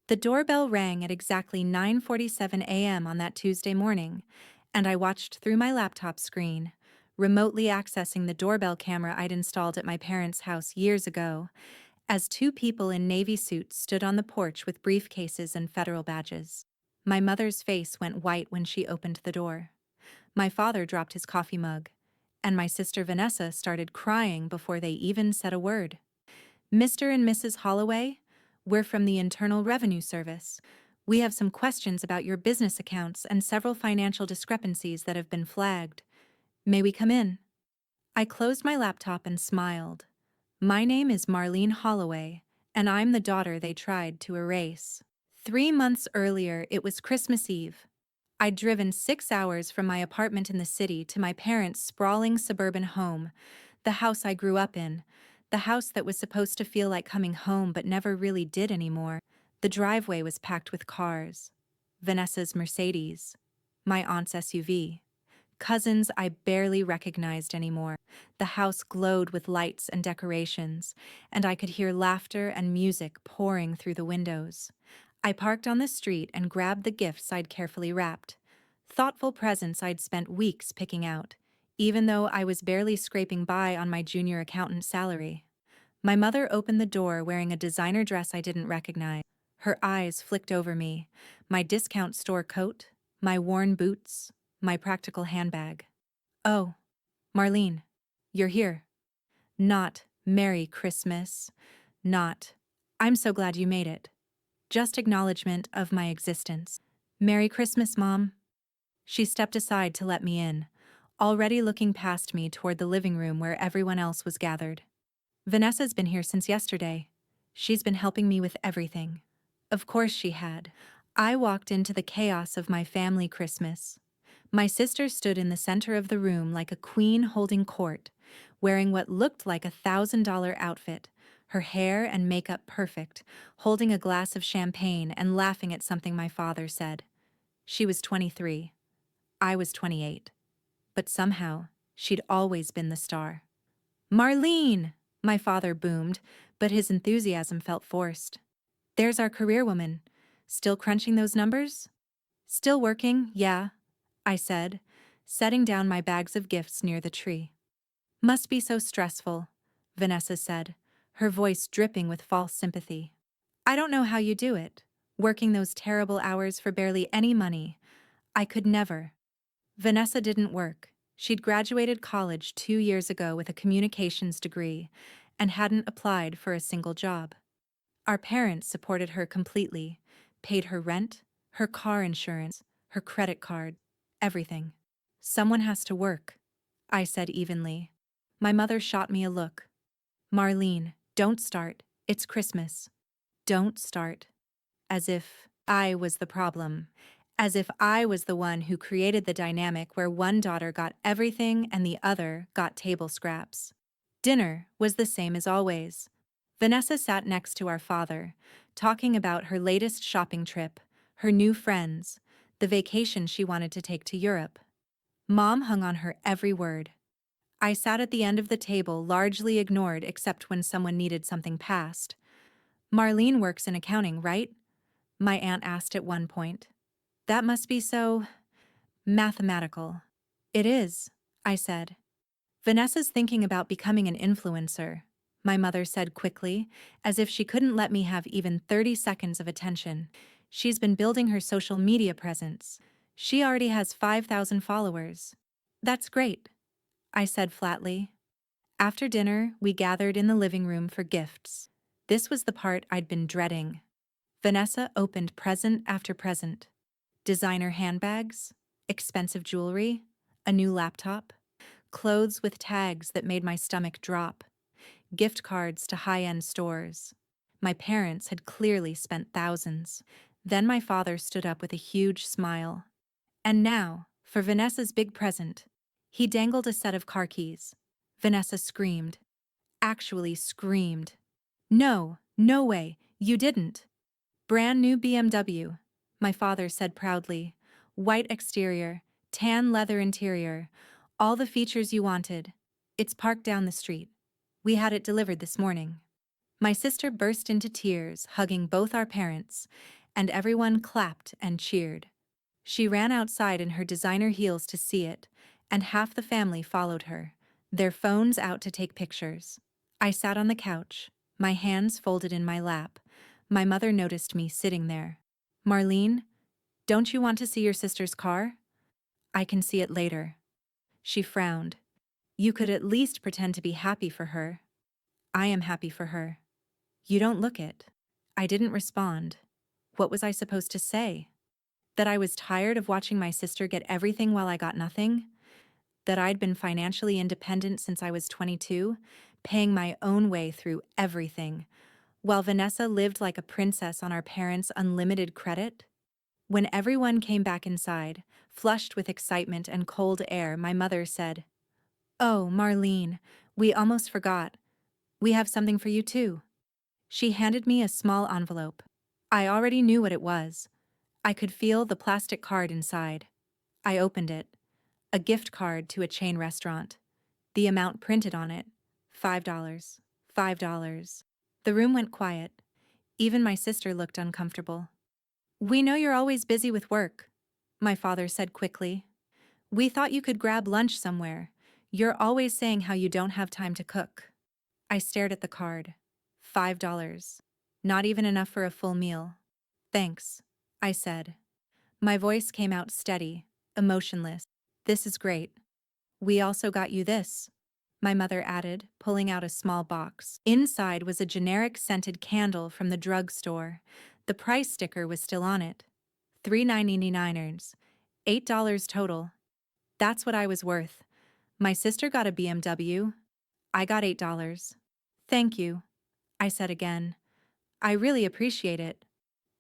The doorbell rang at exactly 9:47 a.m. on that Tuesday morning, and I watched through my laptop screen, remotely accessing the doorbell camera I'd installed at my parents' house years ago, as two people in navy suits stood on the porch with briefcases and federal badges. My mother's face went white when she opened the door. My father dropped his coffee mug, and my sister Vanessa started crying before they even said a word. "Mr. and Mrs. Holloway, we're from the Internal Revenue Service. We have some questions about your business accounts and several financial discrepancies that have been flagged. May we come in?" I closed my laptop and smiled. My name is Marlene Holloway, and I'm the daughter they tried to erase. 3 months earlier, it was Christmas Eve. I'd driven 6 hours from my apartment in the city to my parents' sprawling suburban home, the house I grew up in, the house that was supposed to feel like coming home but never really did anymore. The driveway was packed with cars. Vanessa's Mercedes, my aunt's SUV, cousins I barely recognized anymore. The house glowed with lights and decorations, and I could hear laughter and music pouring through the windows. I parked on the street and grabbed the gifts I'd carefully wrapped. Thoughtful presents I'd spent weeks picking out, even though I was barely scraping by on my junior accountant salary. My mother opened the door wearing a designer dress I didn't recognize. Her eyes flicked over me, my discount store coat, my worn boots, my practical handbag. "Oh, Marlene, you're here." Not "Merry Christmas," not "I'm so glad you made it." Just acknowledgement of my existence. "Merry Christmas, Mom." She stepped aside to let me in, already looking past me toward the living room where everyone else was gathered. "Vanessa's been here since yesterday. She's been helping me with everything." Of course she had. I walked into the chaos of my family Christmas. My sister stood in the center of the room like a queen holding court, wearing what looked like $1,000 outfit, her hair and makeup perfect, holding a glass of champagne and laughing at something my father said. She was 23. I was 28. But somehow, she'd always been the star. "Marlene!" my father boomed, but his enthusiasm felt forced. "There's our career woman. Still crunching those numbers?" "Still working, yeah," I said, setting down my bags of gifts near the tree. "Must be so stressful," Vanessa said, her voice dripping with false sympathy. "I don't know how you do it, working those terrible hours for barely any money. I could never." Vanessa didn't work. She'd graduated college 2 years ago with a communications degree and hadn't applied for a single job. Our parents supported her completely, paid her rent, her car insurance, her credit card, everything. "Someone has to work," I said evenly. My mother shot me a look. "Marlene, don't start. It's Christmas. Don't start." As if I was the problem. As if I was the one who created the dynamic where one daughter got everything and the other got table scraps. Dinner was the same as always. Vanessa sat next to our father, talking about her latest shopping trip, her new friends, the vacation she wanted to take to Europe. Mom hung on her every word. I sat at the end of the table, largely ignored except when someone needed something passed. "Marlene works in accounting, right?" my aunt asked at one point. "That must be so mathematical." "It is," I said. "Vanessa's thinking about becoming an influencer," my mother said quickly, as if she couldn't let me have even 30 seconds of attention. "She's been building her social media presence. She already has 5,000 followers." "That's great," I said flatly. After dinner, we gathered in the living room for gifts. This was the part I'd been dreading. Vanessa opened present after present. Designer handbags, expensive jewelry, a new laptop, clothes with tags that made my stomach drop, gift cards to high-end stores. My parents had clearly spent thousands. Then my father stood up with a huge smile. "And now, for Vanessa's big present." He dangled a set of car keys. Vanessa screamed. Actually screamed. "No, no way, you didn't." "Brand new BMW," my father said proudly. "White exterior, tan leather interior, all the features you wanted. It's parked down the street. We had it delivered this morning." My sister burst into tears, hugging both our parents, and everyone clapped and cheered. She ran outside in her designer heels to see it, and half the family followed her, their phones out to take pictures. I sat on the couch, my hands folded in my lap. My mother noticed me sitting there. "Marlene, don't you want to see your sister's car?" "I can see it later." She frowned. "You could at least pretend to be happy for her." "I am happy for her." "You don't look it." I didn't respond. What was I supposed to say? That I was tired of watching my sister get everything while I got nothing? That I'd been financially independent since I was 22, paying my own way through everything, while Vanessa lived like a princess on our parents' unlimited credit? When everyone came back inside, flushed with excitement and cold air, my mother said, "Oh, Marlene, we almost forgot. We have something for you too." She handed me a small envelope. I already knew what it was. I could feel the plastic card inside. I opened it. A gift card to a chain restaurant. The amount printed on it, $5. $5. The room went quiet. Even my sister looked uncomfortable. "We know you're always busy with work," my father said quickly. "We thought you could grab lunch somewhere. You're always saying how you don't have time to cook." I stared at the card. $5. Not even enough for a full meal. "Thanks," I said. My voice came out steady, emotionless. "This is great. We also got you this," my mother added, pulling out a small box. Inside was a generic scented candle from the drugstore. The price sticker was still on it. $3.99, $8 total. That's what I was worth. My sister got a BMW. I got $8. "Thank you," I said again. "I really appreciate it."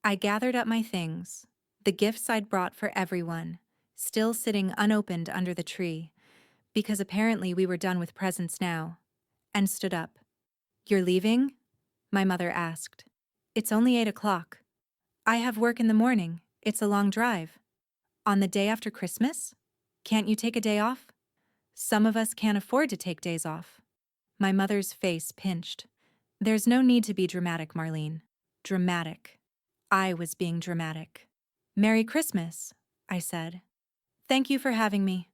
I gathered up my things, the gifts I'd brought for everyone, still sitting unopened under the tree, because apparently we were done with presents now, and stood up. "You're leaving?" my mother asked. "It's only 8 o'clock. I have work in the morning. It's a long drive." "On the day after Christmas? Can't you take a day off?" "Some of us can't afford to take days off." My mother's face pinched. "There's no need to be dramatic, Marlene." Dramatic. I was being dramatic. "Merry Christmas," I said. "Thank you for having me."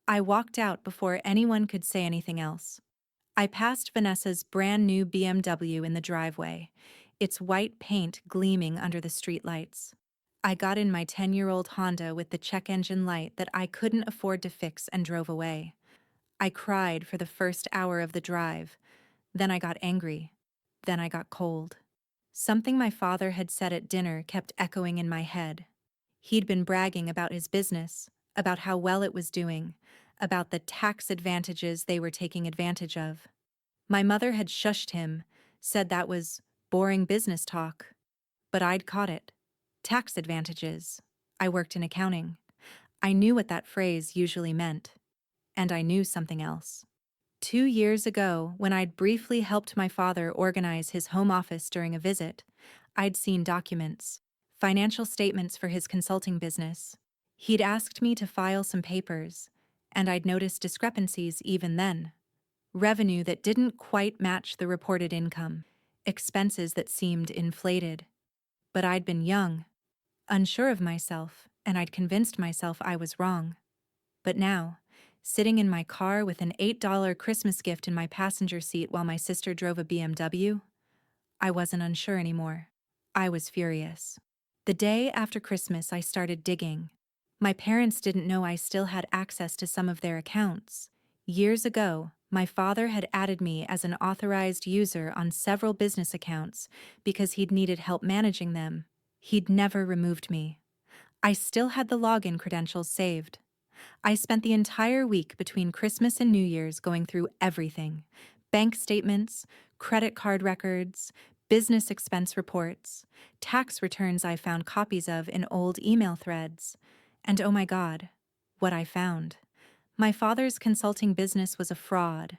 I walked out before anyone could say anything else. I passed Vanessa's brand new BMW in the driveway, its white paint gleaming under the streetlights. I got in my 10-year-old Honda with the check engine light that I couldn't afford to fix and drove away. I cried for the first hour of the drive. Then I got angry. Then I got cold. Something my father had said at dinner kept echoing in my head. He'd been bragging about his business, about how well it was doing, about the tax advantages they were taking advantage of. My mother had shushed him, said that was boring business talk. But I'd caught it. Tax advantages. I worked in accounting. I knew what that phrase usually meant. And I knew something else. 2 years ago, when I'd briefly helped my father organize his home office during a visit, I'd seen documents, financial statements for his consulting business. He'd asked me to file some papers, and I'd noticed discrepancies even then. Revenue that didn't quite match the reported income, expenses that seemed inflated. But I'd been young, unsure of myself, and I'd convinced myself I was wrong. But now, sitting in my car with an $8 Christmas gift in my passenger seat while my sister drove a BMW, I wasn't unsure anymore. I was furious. The day after Christmas, I started digging. My parents didn't know I still had access to some of their accounts. Years ago, my father had added me as an authorized user on several business accounts because he'd needed help managing them. He'd never removed me. I still had the login credentials saved. I spent the entire week between Christmas and New Year's going through everything: bank statements, credit card records, business expense reports, tax returns I found copies of in old email threads. And oh my God, what I found. My father's consulting business was a fraud.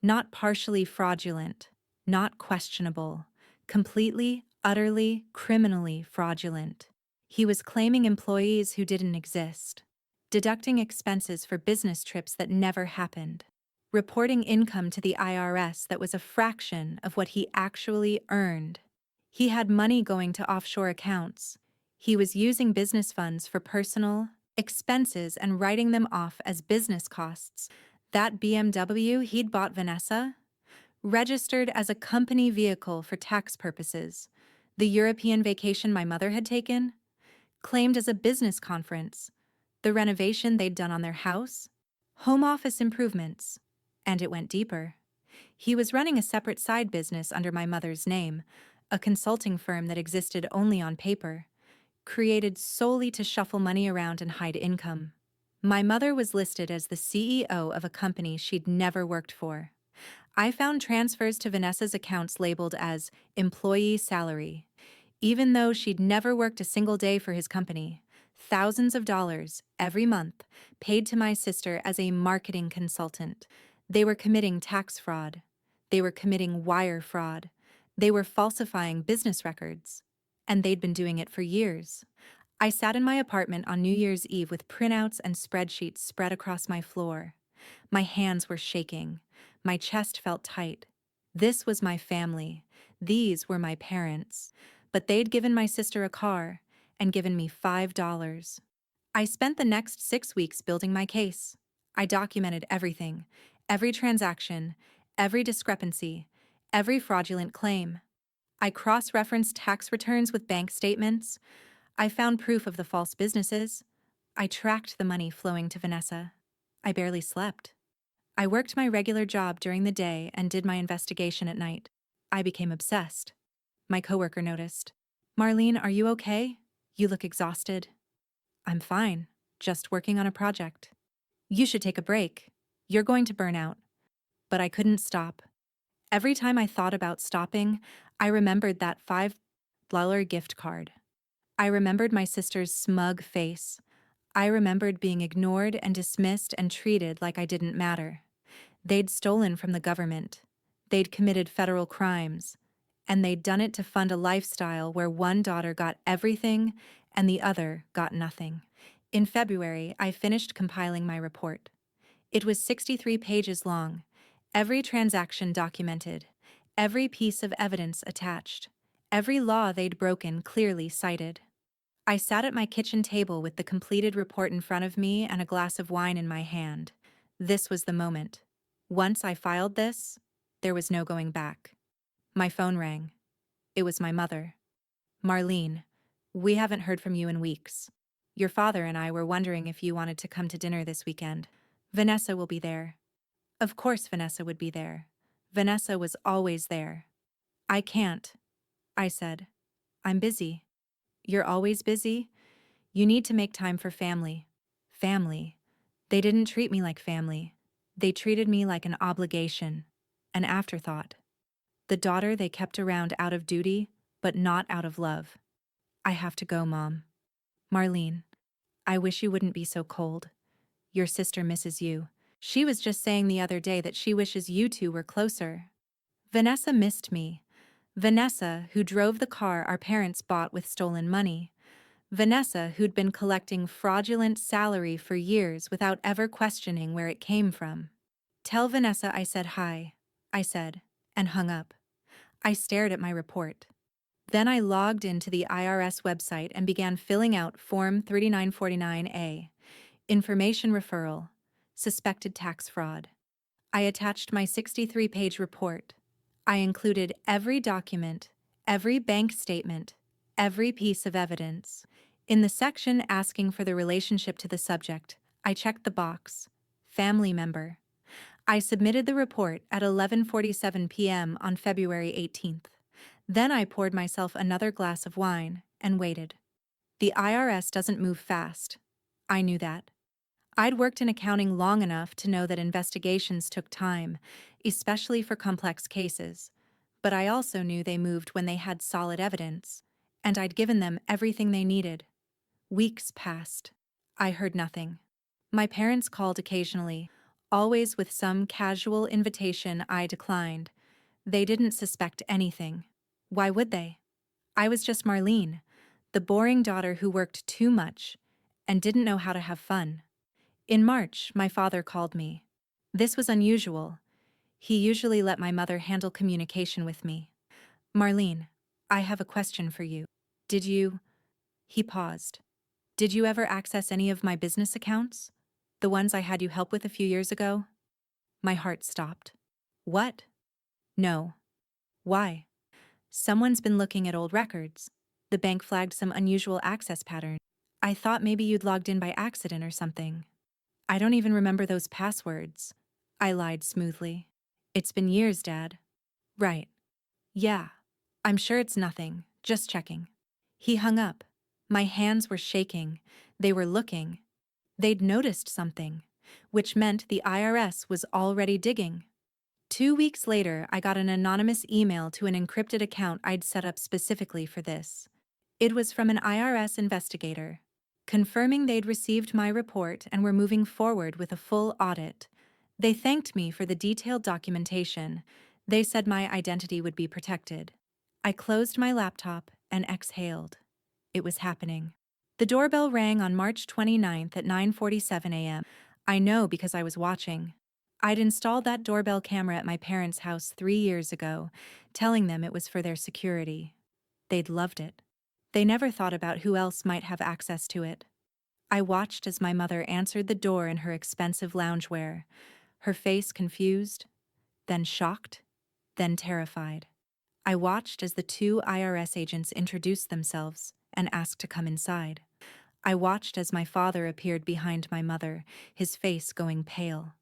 Not partially fraudulent, not questionable, completely, utterly, criminally fraudulent. He was claiming employees who didn't exist, deducting expenses for business trips that never happened, reporting income to the IRS that was a fraction of what he actually earned. He had money going to offshore accounts. He was using business funds for personal expenses and writing them off as business costs. That BMW he'd bought Vanessa, registered as a company vehicle for tax purposes. The European vacation my mother had taken, claimed as a business conference. The renovation they'd done on their house, home office improvements. And it went deeper. He was running a separate side business under my mother's name, a consulting firm that existed only on paper, created solely to shuffle money around and hide income. My mother was listed as the CEO of a company she'd never worked for. I found transfers to Vanessa's accounts labeled as employee salary, even though she'd never worked a single day for his company. Thousands of dollars every month paid to my sister as a marketing consultant. They were committing tax fraud. They were committing wire fraud. They were falsifying business records. And they'd been doing it for years. I sat in my apartment on New Year's Eve with printouts and spreadsheets spread across my floor. My hands were shaking. My chest felt tight. This was my family. These were my parents. But they'd given my sister a car and given me $5. I spent the next 6 weeks building my case. I documented everything, every transaction, every discrepancy, every fraudulent claim. I cross-referenced tax returns with bank statements. I found proof of the false businesses. I tracked the money flowing to Vanessa. I barely slept. I worked my regular job during the day and did my investigation at night. I became obsessed. My coworker noticed. "Marlene, are you okay? You look exhausted." "I'm fine, just working on a project." "You should take a break. You're going to burn out." But I couldn't stop. Every time I thought about stopping, I remembered that $5 gift card. I remembered my sister's smug face. I remembered being ignored and dismissed and treated like I didn't matter. They'd stolen from the government. They'd committed federal crimes. And they'd done it to fund a lifestyle where one daughter got everything and the other got nothing. In February, I finished compiling my report. It was 63 pages long, every transaction documented, every piece of evidence attached, every law they'd broken clearly cited. I sat at my kitchen table with the completed report in front of me and a glass of wine in my hand. This was the moment. Once I filed this, there was no going back. My phone rang. It was my mother. "Marlene, we haven't heard from you in weeks. Your father and I were wondering if you wanted to come to dinner this weekend. Vanessa will be there." Of course Vanessa would be there. Vanessa was always there. "I can't," I said. "I'm busy." "You're always busy? You need to make time for family." Family. They didn't treat me like family. They treated me like an obligation, an afterthought. The daughter they kept around out of duty, but not out of love. "I have to go, Mom." "Marlene, I wish you wouldn't be so cold. Your sister misses you. She was just saying the other day that she wishes you two were closer." Vanessa missed me. Vanessa, who drove the car our parents bought with stolen money. Vanessa, who'd been collecting fraudulent salary for years without ever questioning where it came from. "Tell Vanessa I said hi," I said, and hung up. I stared at my report. Then I logged into the IRS website and began filling out Form 3949A, Information Referral, Suspected Tax Fraud. I attached my 63-page report. I included every document, every bank statement, every piece of evidence. In the section asking for the relationship to the subject, I checked the box, family member. I submitted the report at 11:47 p.m. on February 18th. Then I poured myself another glass of wine and waited. The IRS doesn't move fast. I knew that. I'd worked in accounting long enough to know that investigations took time, especially for complex cases. But I also knew they moved when they had solid evidence, and I'd given them everything they needed. Weeks passed. I heard nothing. My parents called occasionally, always with some casual invitation I declined. They didn't suspect anything. Why would they? I was just Marlene, the boring daughter who worked too much and didn't know how to have fun. In March, my father called me. This was unusual. He usually let my mother handle communication with me. Marlene, I have a question for you. Did you... He paused. Did you ever access any of my business accounts? The ones I had you help with a few years ago? My heart stopped. What? No. Why? Someone's been looking at old records. The bank flagged some unusual access pattern. I thought maybe you'd logged in by accident or something. I don't even remember those passwords. I lied smoothly. It's been years, Dad. Right. Yeah. I'm sure it's nothing. Just checking. He hung up. My hands were shaking. They were looking. They'd noticed something, which meant the IRS was already digging. 2 weeks later, I got an anonymous email to an encrypted account I'd set up specifically for this. It was from an IRS investigator, confirming they'd received my report and were moving forward with a full audit. They thanked me for the detailed documentation. They said my identity would be protected. I closed my laptop and exhaled. It was happening. The doorbell rang on March 29th at 9:47 a.m. I know because I was watching. I'd installed that doorbell camera at my parents' house 3 years ago, telling them it was for their security. They'd loved it. They never thought about who else might have access to it. I watched as my mother answered the door in her expensive loungewear, her face confused, then shocked, then terrified. I watched as the two IRS agents introduced themselves and asked to come inside. I watched as my father appeared behind my mother, his face going pale.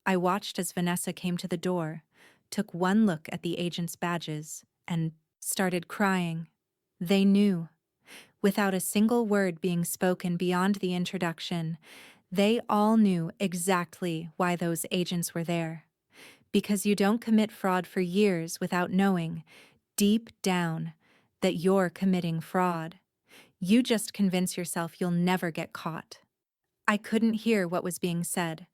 I watched as Vanessa came to the door, took one look at the agents' badges, and started crying. They knew. Without a single word being spoken beyond the introduction, they all knew exactly why those agents were there. Because you don't commit fraud for years without knowing, deep down, that you're committing fraud. You just convince yourself you'll never get caught. I couldn't hear what was being said,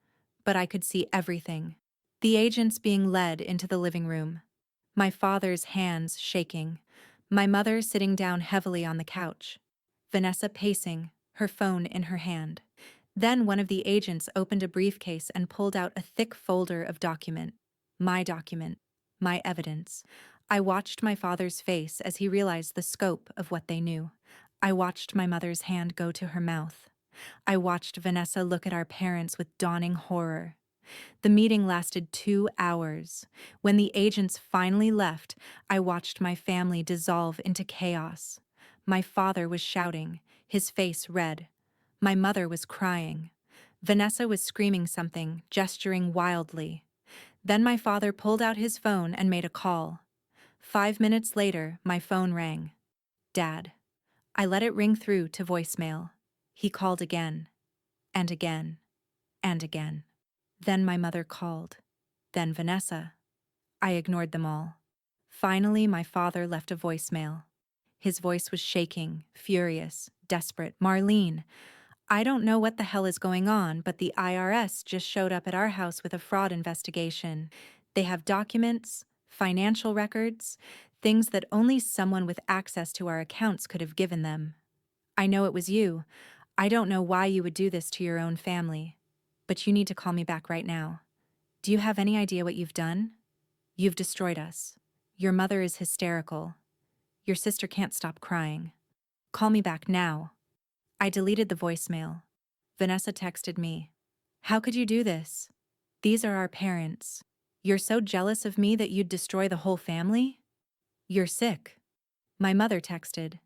but I could see everything. The agents being led into the living room. My father's hands shaking. My mother sitting down heavily on the couch. Vanessa pacing, her phone in her hand. Then one of the agents opened a briefcase and pulled out a thick folder of document, my evidence. I watched my father's face as he realized the scope of what they knew. I watched my mother's hand go to her mouth. I watched Vanessa look at our parents with dawning horror. The meeting lasted 2 hours. When the agents finally left, I watched my family dissolve into chaos. My father was shouting, his face red. My mother was crying. Vanessa was screaming something, gesturing wildly. Then my father pulled out his phone and made a call. 5 minutes later, my phone rang. Dad. I let it ring through to voicemail. He called again, and again, and again. Then my mother called. Then Vanessa. I ignored them all. Finally, my father left a voicemail. His voice was shaking, furious, desperate. Marlene, I don't know what the hell is going on, but the IRS just showed up at our house with a fraud investigation. They have documents, financial records, things that only someone with access to our accounts could have given them. I know it was you. I don't know why you would do this to your own family. But you need to call me back right now. Do you have any idea what you've done? You've destroyed us. Your mother is hysterical. Your sister can't stop crying. Call me back now. I deleted the voicemail. Vanessa texted me. How could you do this? These are our parents. You're so jealous of me that you'd destroy the whole family? You're sick. My mother texted.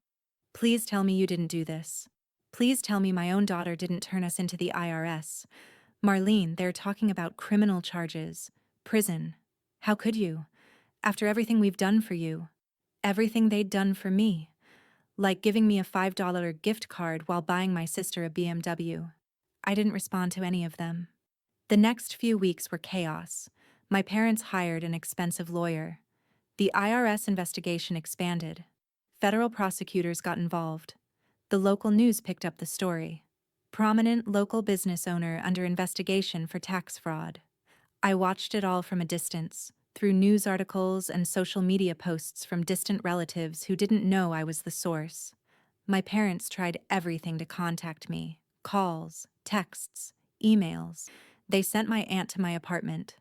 Please tell me you didn't do this. Please tell me my own daughter didn't turn us into the IRS. Marlene, they're talking about criminal charges, prison. How could you? After everything we've done for you. Everything they'd done for me. Like giving me a $5 gift card while buying my sister a BMW. I didn't respond to any of them. The next few weeks were chaos. My parents hired an expensive lawyer. The IRS investigation expanded. Federal prosecutors got involved. The local news picked up the story. Prominent local business owner under investigation for tax fraud. I watched it all from a distance, through news articles and social media posts from distant relatives who didn't know I was the source. My parents tried everything to contact me. Calls, texts, emails. They sent my aunt to my apartment.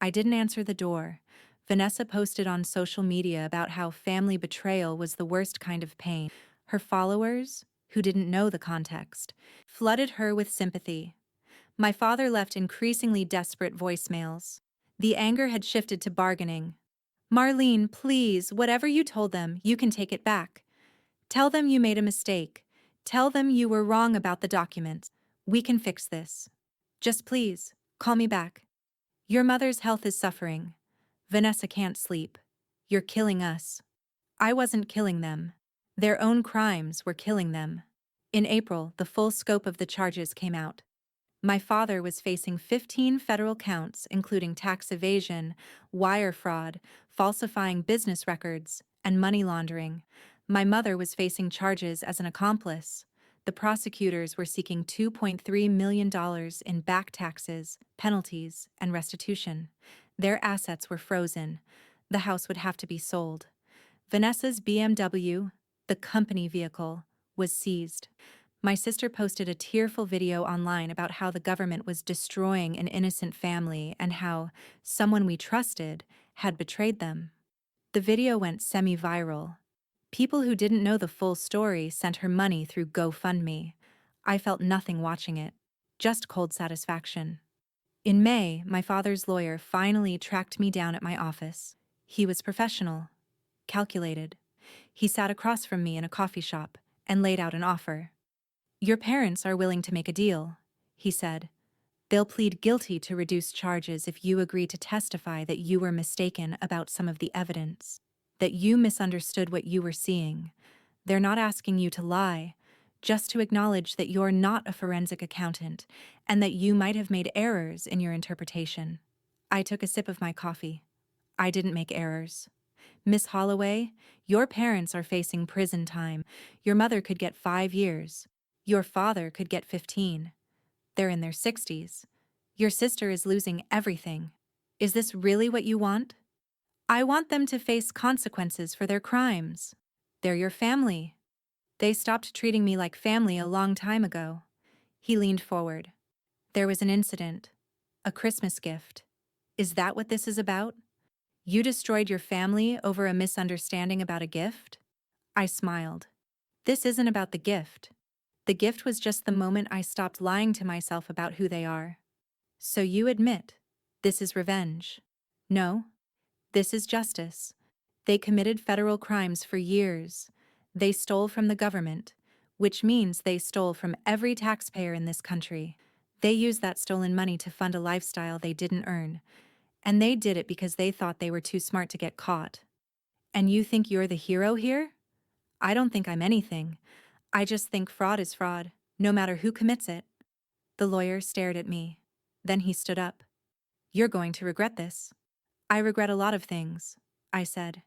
I didn't answer the door. Vanessa posted on social media about how family betrayal was the worst kind of pain. Her followers, who didn't know the context, flooded her with sympathy. My father left increasingly desperate voicemails. The anger had shifted to bargaining. Marlene, please, whatever you told them, you can take it back. Tell them you made a mistake. Tell them you were wrong about the documents. We can fix this. Just please, call me back. Your mother's health is suffering. Vanessa can't sleep. You're killing us. I wasn't killing them. Their own crimes were killing them. In April, the full scope of the charges came out. My father was facing 15 federal counts, including tax evasion, wire fraud, falsifying business records, and money laundering. My mother was facing charges as an accomplice. The prosecutors were seeking $2.3 million in back taxes, penalties, and restitution. Their assets were frozen. The house would have to be sold. Vanessa's BMW, the company vehicle, was seized. My sister posted a tearful video online about how the government was destroying an innocent family and how someone we trusted had betrayed them. The video went semi-viral. People who didn't know the full story sent her money through GoFundMe. I felt nothing watching it, just cold satisfaction. In May, my father's lawyer finally tracked me down at my office. He was professional, calculated. He sat across from me in a coffee shop and laid out an offer. Your parents are willing to make a deal, he said. They'll plead guilty to reduce charges if you agree to testify that you were mistaken about some of the evidence, that you misunderstood what you were seeing. They're not asking you to lie, just to acknowledge that you're not a forensic accountant and that you might have made errors in your interpretation. I took a sip of my coffee. I didn't make errors. Miss Holloway, your parents are facing prison time. Your mother could get 5 years. Your father could get 15. They're in their 60s. Your sister is losing everything. Is this really what you want? I want them to face consequences for their crimes. They're your family. They stopped treating me like family a long time ago. He leaned forward. There was an incident. A Christmas gift. Is that what this is about? You destroyed your family over a misunderstanding about a gift? I smiled. This isn't about the gift. The gift was just the moment I stopped lying to myself about who they are. So you admit, this is revenge. No, this is justice. They committed federal crimes for years. They stole from the government, which means they stole from every taxpayer in this country. They used that stolen money to fund a lifestyle they didn't earn. And they did it because they thought they were too smart to get caught. And you think you're the hero here? I don't think I'm anything. I just think fraud is fraud, no matter who commits it. The lawyer stared at me. Then he stood up. You're going to regret this. I regret a lot of things, I said.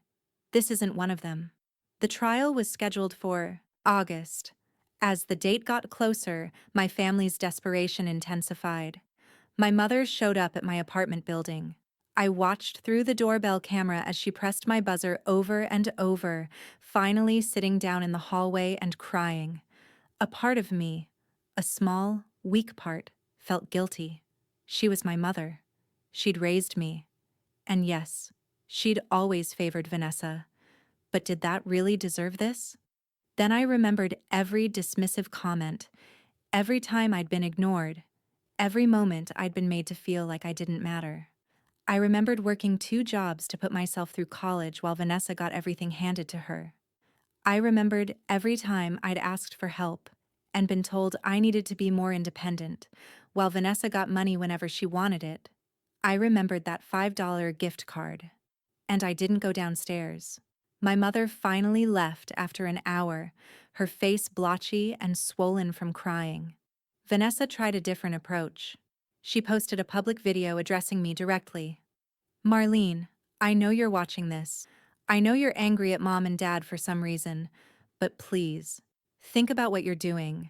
This isn't one of them. The trial was scheduled for August. As the date got closer, my family's desperation intensified. My mother showed up at my apartment building. I watched through the doorbell camera as she pressed my buzzer over and over, finally sitting down in the hallway and crying. A part of me, a small, weak part, felt guilty. She was my mother. She'd raised me. And yes, she'd always favored Vanessa. But did that really deserve this? Then I remembered every dismissive comment, every time I'd been ignored, every moment I'd been made to feel like I didn't matter. I remembered working 2 jobs to put myself through college while Vanessa got everything handed to her. I remembered every time I'd asked for help and been told I needed to be more independent, while Vanessa got money whenever she wanted it. I remembered that $5 gift card. And I didn't go downstairs. My mother finally left after an hour, her face blotchy and swollen from crying. Vanessa tried a different approach. She posted a public video addressing me directly. Marlene, I know you're watching this. I know you're angry at Mom and Dad for some reason, but please, think about what you're doing.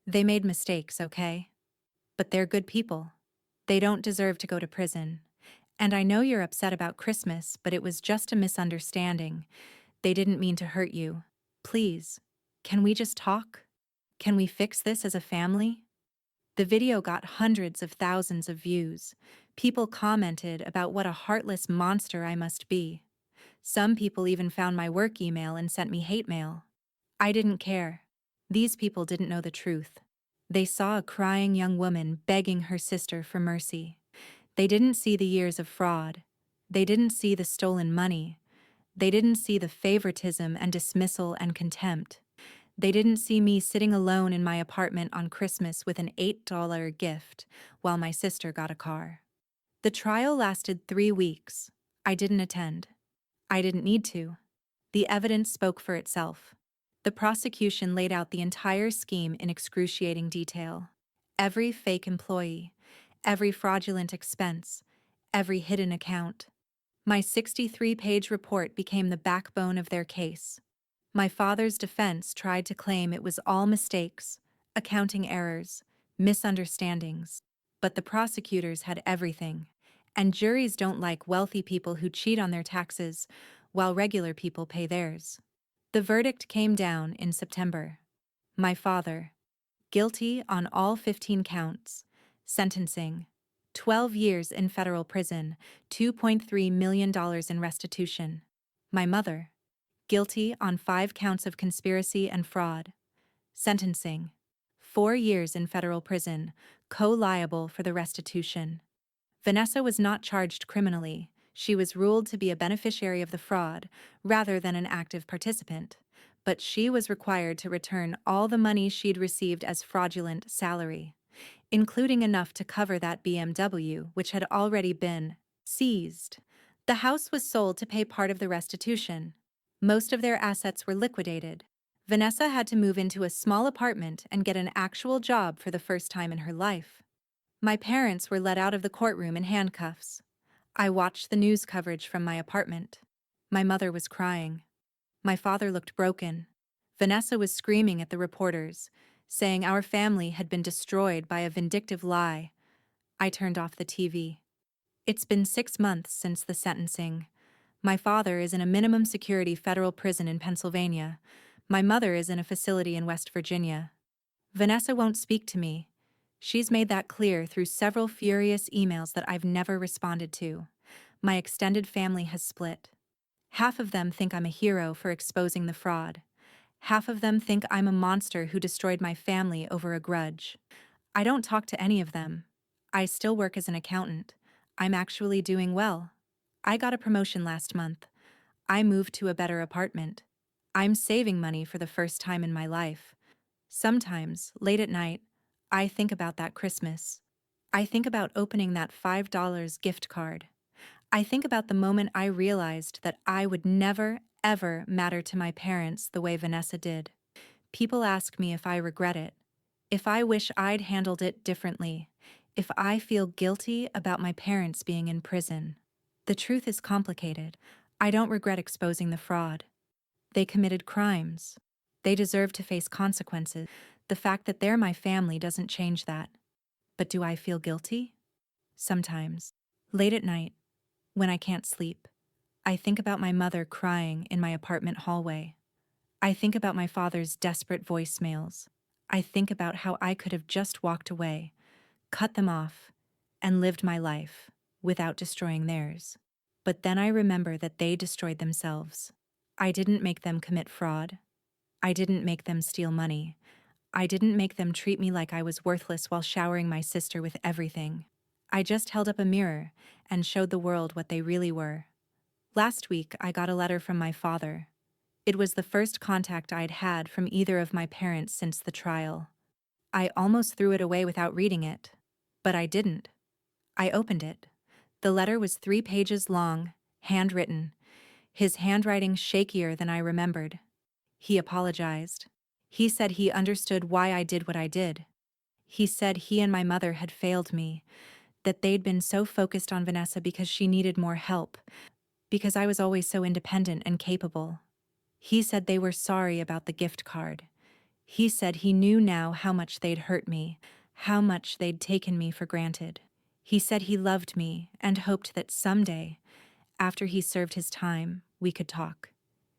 They made mistakes, okay? But they're good people. They don't deserve to go to prison. And I know you're upset about Christmas, but it was just a misunderstanding. They didn't mean to hurt you. Please, can we just talk? Can we fix this as a family? The video got hundreds of thousands of views. People commented about what a heartless monster I must be. Some people even found my work email and sent me hate mail. I didn't care. These people didn't know the truth. They saw a crying young woman begging her sister for mercy. They didn't see the years of fraud. They didn't see the stolen money. They didn't see the favoritism and dismissal and contempt. They didn't see me sitting alone in my apartment on Christmas with an $8 gift while my sister got a car. The trial lasted 3 weeks. I didn't attend. I didn't need to. The evidence spoke for itself. The prosecution laid out the entire scheme in excruciating detail. Every fake employee, every fraudulent expense, every hidden account. My 63-page report became the backbone of their case. My father's defense tried to claim it was all mistakes, accounting errors, misunderstandings. But the prosecutors had everything, and juries don't like wealthy people who cheat on their taxes while regular people pay theirs. The verdict came down in September. My father, guilty on all 15 counts. Sentencing: 12 years in federal prison, $2.3 million in restitution. My mother, guilty on 5 counts of conspiracy and fraud. Sentencing: 4 years in federal prison, co-liable for the restitution. Vanessa was not charged criminally. She was ruled to be a beneficiary of the fraud rather than an active participant, but she was required to return all the money she'd received as fraudulent salary, including enough to cover that BMW, which had already been seized. The house was sold to pay part of the restitution. Most of their assets were liquidated. Vanessa had to move into a small apartment and get an actual job for the first time in her life. My parents were let out of the courtroom in handcuffs. I watched the news coverage from my apartment. My mother was crying. My father looked broken. Vanessa was screaming at the reporters, saying our family had been destroyed by a vindictive lie. I turned off the TV. It's been 6 months since the sentencing. My father is in a minimum security federal prison in Pennsylvania. My mother is in a facility in West Virginia. Vanessa won't speak to me. She's made that clear through several furious emails that I've never responded to. My extended family has split. Half of them think I'm a hero for exposing the fraud. Half of them think I'm a monster who destroyed my family over a grudge. I don't talk to any of them. I still work as an accountant. I'm actually doing well. I got a promotion last month. I moved to a better apartment. I'm saving money for the first time in my life. Sometimes, late at night, I think about that Christmas. I think about opening that $5 gift card. I think about the moment I realized that I would never, ever matter to my parents the way Vanessa did. People ask me if I regret it, if I wish I'd handled it differently, if I feel guilty about my parents being in prison. The truth is complicated. I don't regret exposing the fraud. They committed crimes. They deserve to face consequences. The fact that they're my family doesn't change that. But do I feel guilty? Sometimes. Late at night, when I can't sleep, I think about my mother crying in my apartment hallway. I think about my father's desperate voicemails. I think about how I could have just walked away, cut them off, and lived my life without destroying theirs. But then I remember that they destroyed themselves. I didn't make them commit fraud. I didn't make them steal money. I didn't make them treat me like I was worthless while showering my sister with everything. I just held up a mirror and showed the world what they really were. Last week, I got a letter from my father. It was the first contact I'd had from either of my parents since the trial. I almost threw it away without reading it, but I didn't. I opened it. The letter was 3 pages long, handwritten, his handwriting shakier than I remembered. He apologized. He said he understood why I did what I did. He said he and my mother had failed me, that they'd been so focused on Vanessa because she needed more help, because I was always so independent and capable. He said they were sorry about the gift card. He said he knew now how much they'd hurt me, how much they'd taken me for granted. He said he loved me and hoped that someday, after he served his time, we could talk.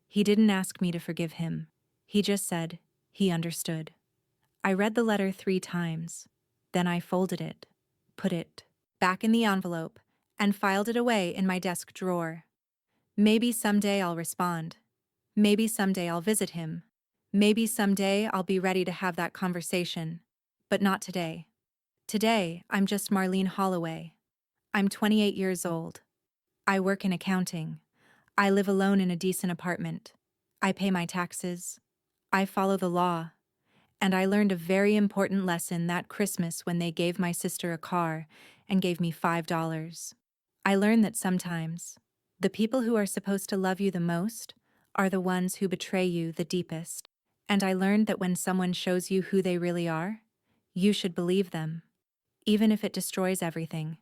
He didn't ask me to forgive him. He just said he understood. I read the letter 3 times. Then I folded it, put it back in the envelope, and filed it away in my desk drawer. Maybe someday I'll respond. Maybe someday I'll visit him. Maybe someday I'll be ready to have that conversation. But not today. Today, I'm just Marlene Holloway. I'm 28 years old. I work in accounting. I live alone in a decent apartment. I pay my taxes. I follow the law. And I learned a very important lesson that Christmas when they gave my sister a car and gave me $5. I learned that sometimes, the people who are supposed to love you the most are the ones who betray you the deepest. And I learned that when someone shows you who they really are, you should believe them, even if it destroys everything.